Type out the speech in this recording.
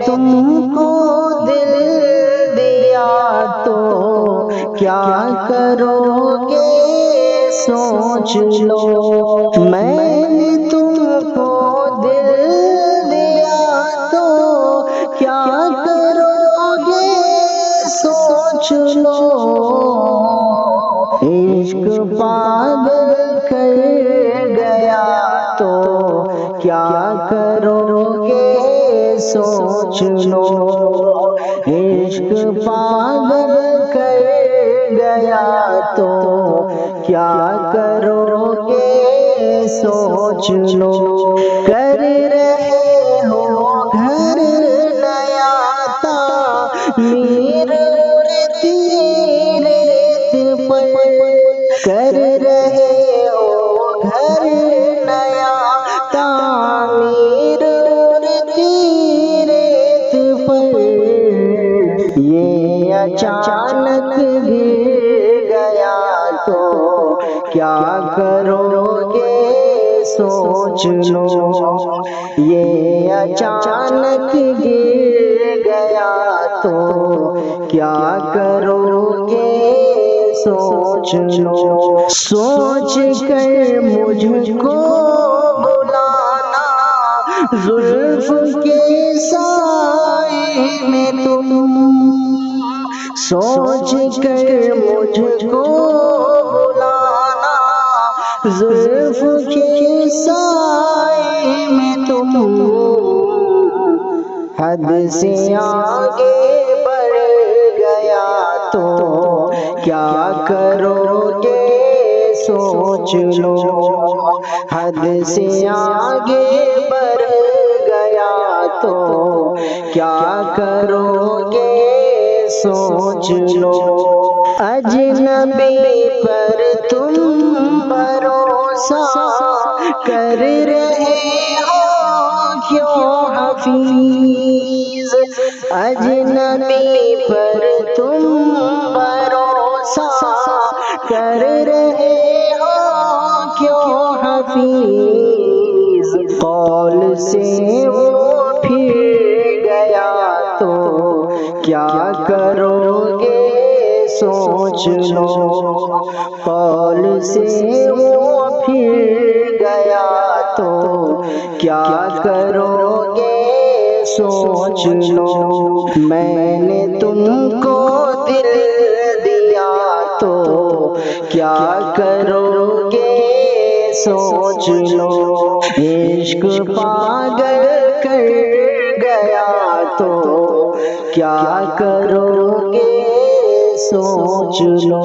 तुमको दिल दिया तो क्या करोगे सोच लो। मैंने तुमको दिल दिया तो क्या करोगे सोच लो। इश्क पागल कर गया तो क्या करोगे सोच लो। इश्क पागल कर गया तो क्या करोगे सोच लो। कर रहे हो घर नया तामीर कर रहे हो घर नया तामीर रेत पर। ये अचानक गिर गया तो क्या करोगे सोच लो। ये अचानक गिर गया तो क्या करोगे सोच लो। सोच कर मुझको बुलाना जुल्फ के साए में तुम। सोच कर मुझको बुलाना जुल्फ के साए में तुम। हद से आगे बढ़ गया तो क्या करोगे सोच लो। हद से आगे बढ़ गया तो क्या करोगे सोच लो। अजनबी पर तुम भरोसा कर रहे हो क्यों हफीज। अजनबी पर तुम भरोसा कर रहे हो क्यों हफीज। कौल से वो फिर गया तो क्या करोगे सोच लो। कौल से वो फिर गया तो क्या करोगे सोच लो। मैंने तुमको दिल दिया तो क्या करोगे सोच लो। इश्क पागल कर गया तो क्या करोगे सोच लो।